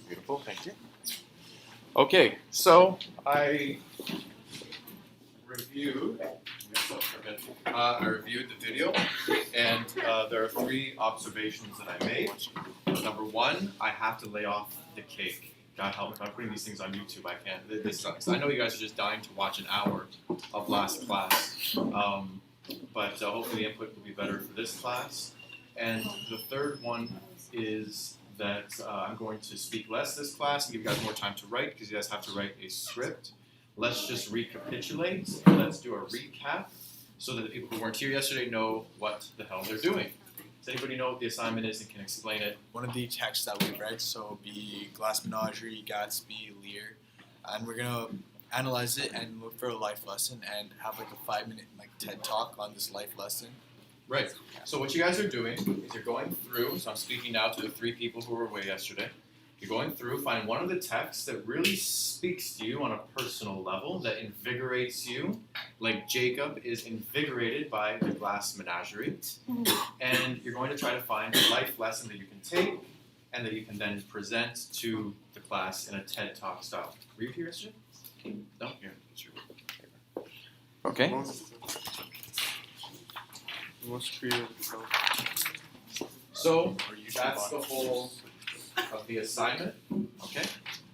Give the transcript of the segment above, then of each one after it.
Beautiful, thank you. Okay, so I reviewed the video, and there are 3 observations that I made. Number 1, I have to lay off the cake. God help me, if I'm putting these things on YouTube, I can't. This sucks. I know you guys are just dying to watch an hour of last class, but hopefully the input will be better for this class. And the third one is that I'm going to speak less this class and give you guys more time to write, because you guys have to write a script. Let's just recapitulate, and let's do a recap, so that the people who weren't here yesterday know what the hell they're doing. Does anybody know what the assignment is and can explain it? One of the texts that we read, so it'll be Glass Menagerie, Gatsby, Lear, and we're gonna analyze it and look for a life lesson and have like a 5-minute TED talk on this life lesson. Right. So what you guys are doing is you're going through. So I'm speaking now to the 3 people who were away yesterday. You're going through, find one of the texts that really speaks to you on a personal level, that invigorates you, like Jacob is invigorated by the Glass Menagerie. And you're going to try to find a life lesson that you can take and that you can then present to the class in a TED Talk style. Were you here yesterday? No? Here. Okay. So that's the whole of the assignment. Okay.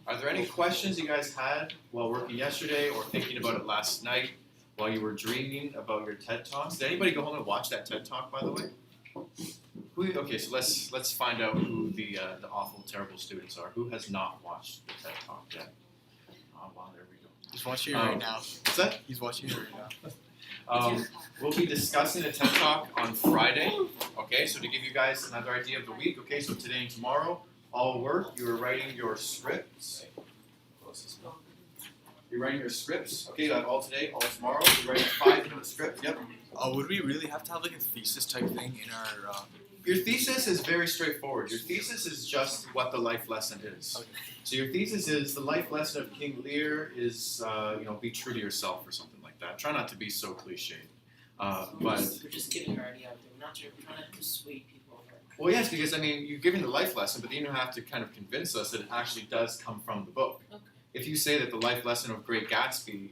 Are there any questions you guys had while working yesterday or thinking about it last night while you were dreaming about your TED Talks? Did anybody go home and watch that TED Talk, by the way? Okay, so let's find out who the awful, terrible students are. Who has not watched the TED Talk yet? Oh, wow, there we go. He's watching it right now. What's that? He's watching it right now. We'll be discussing the TED Talk on Friday. Okay, so to give you guys another idea of the week, okay, so today and tomorrow, all work, you're writing your scripts. You're writing your scripts. Okay, you have all today, all tomorrow. You're writing a 5-minute script. Yep. Would we really have to have like a thesis type thing in our... Your thesis is very straightforward. Your thesis is just what the life lesson is. Okay. So your thesis is the life lesson of King Lear is, be true to yourself or something like that. Try not to be so cliched. But we're just getting our idea out there. We're not trying to persuade people. Well, yes, because you're giving the life lesson, but then you have to kind of convince us that it actually does come from the book. Okay. If you say that the life lesson of Great Gatsby,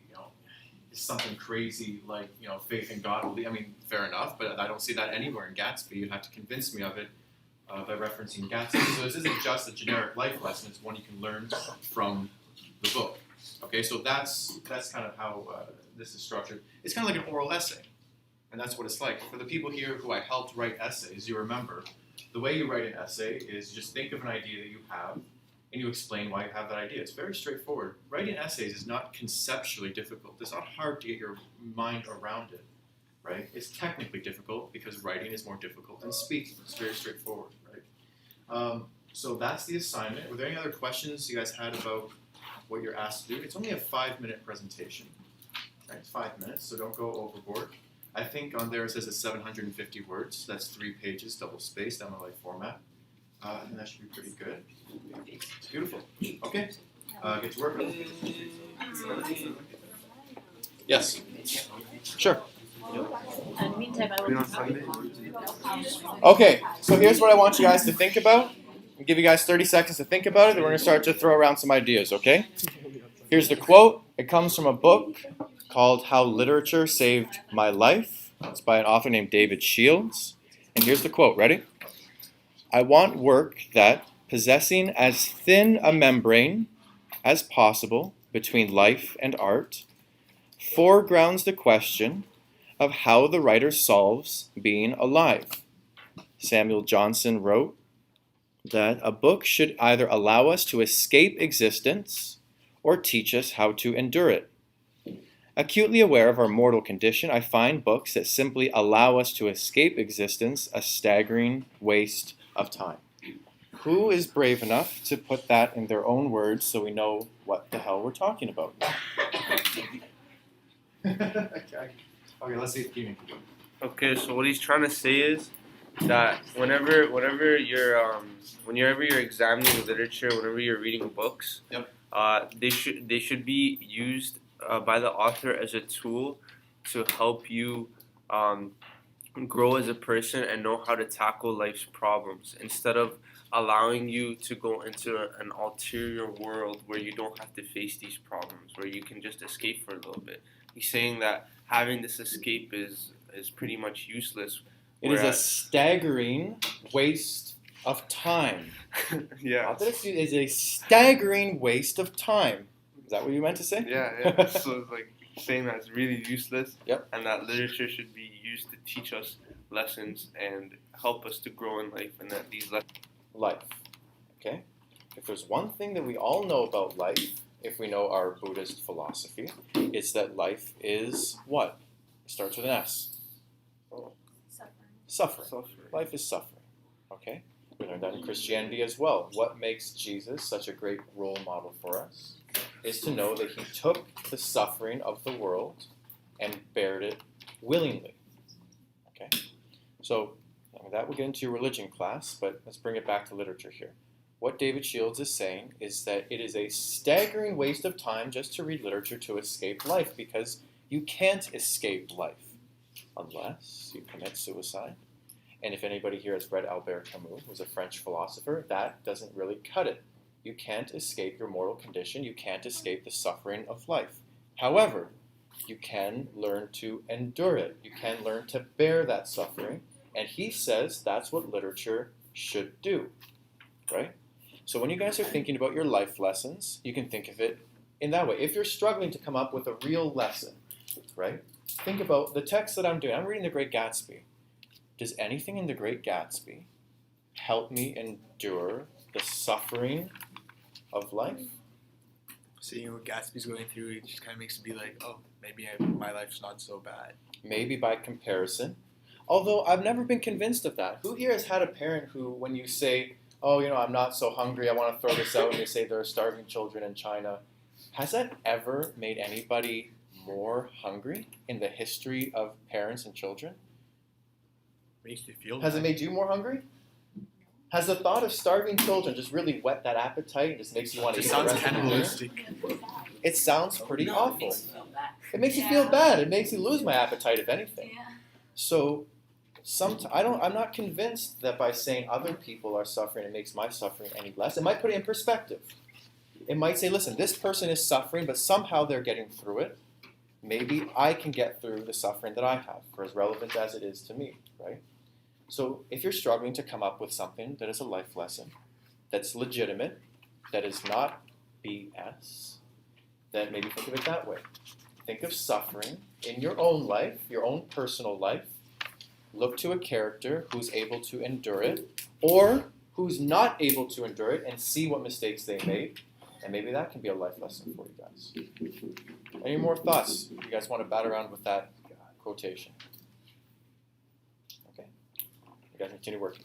is something crazy like faith in God, fair enough, but I don't see that anywhere in Gatsby. You'd have to convince me of it by referencing Gatsby. So this isn't just a generic life lesson; it's one you can learn from the book. Okay, so that's kind of how this is structured. It's kind of like an oral essay, and that's what it's like. For the people here who I helped write essays, you remember. The way you write an essay is just think of an idea that you have, and you explain why you have that idea. It's very straightforward. Writing essays is not conceptually difficult. It's not hard to get your mind around it, right? It's technically difficult because writing is more difficult than speaking. It's very straightforward, right? So that's the assignment. Were there any other questions you guys had about what you're asked to do? It's only a 5-minute presentation, right? It's 5 minutes, so don't go overboard. I think on there it says it's 750 words. That's 3 pages, double spaced, MLA format. And that should be pretty good. Beautiful. Okay. Get to work. Yes. Sure. Okay, so here's what I want you guys to think about. I'll give you guys 30 seconds to think about it, and we're going to start to throw around some ideas, okay? Here's the quote. It comes from a book called How Literature Saved My Life. It's by an author named David Shields. And here's the quote. Ready? I want work that, possessing as thin a membrane as possible between life and art, foregrounds the question of how the writer solves being alive. Samuel Johnson wrote that a book should either allow us to escape existence or teach us how to endure it. Acutely aware of our mortal condition, I find books that simply allow us to escape existence a staggering waste of time. Who is brave enough to put that in their own words so we know what the hell we're talking about? Okay, let's see if Keenan can do it. Okay, so what he's trying to say is that whenever you're examining literature, whenever you're reading books, Yep. They should be used by the author as a tool to help you grow as a person and know how to tackle life's problems instead of allowing you to go into an ulterior world where you don't have to face these problems, where you can just escape for a little bit. He's saying that having this escape is pretty much useless. It is a staggering waste of time. Yeah. Not that it is a staggering waste of time. Is that what you meant to say? Yeah. So it's like saying that it's really useless. Yep. And that literature should be used to teach us lessons and help us to grow in life, and that these lessons. Life. Okay? If there's one thing that we all know about life, if we know our Buddhist philosophy, it's that life is what? It starts with an S. Suffering. Life is suffering. Okay? We learned that in Christianity as well. What makes Jesus such a great role model for us is to know that he took the suffering of the world and bared it willingly. Okay? So, that will get into your religion class, but let's bring it back to literature here. What David Shields is saying is that it is a staggering waste of time just to read literature to escape life, because you can't escape life unless you commit suicide. And if anybody here has read Albert Camus, who's a French philosopher, that doesn't really cut it. You can't escape your mortal condition. You can't escape the suffering of life. However, you can learn to endure it. You can learn to bear that suffering. And he says that's what literature should do, right? So when you guys are thinking about your life lessons, you can think of it in that way. If you're struggling to come up with a real lesson, right? Think about the text that I'm doing. I'm reading The Great Gatsby. Does anything in The Great Gatsby help me endure the suffering of life? Seeing what Gatsby's going through, it just kind of makes me be like, oh, maybe my life's not so bad. Maybe by comparison. Although I've never been convinced of that. Who here has had a parent who, when you say, oh, I'm not so hungry, I want to throw this out, and they say there are starving children in China, has that ever made anybody more hungry in the history of parents and children? Makes you feel Has it made you more hungry? Has the thought of starving children just really whet that appetite and just makes you want to It eat sounds the rest of the dinner? cannibalistic. It sounds pretty No, awful. It makes me feel bad. It makes you feel bad. It makes you lose my appetite, if anything. So I'm not convinced that by saying other people are suffering, it makes my suffering any less. It might put it in perspective. It might say, listen, this person is suffering, but somehow they're getting through it. Maybe I can get through the suffering that I have, for as relevant as it is to me, right? So if you're struggling to come up with something that is a life lesson, that's legitimate, that is not BS, then maybe think of it that way. Think of suffering in your own life, your own personal life. Look to a character who's able to endure it, or who's not able to endure it, and see what mistakes they made. And maybe that can be a life lesson for you guys. Any more thoughts? You guys want to bat around with that quotation? Okay. You guys continue working.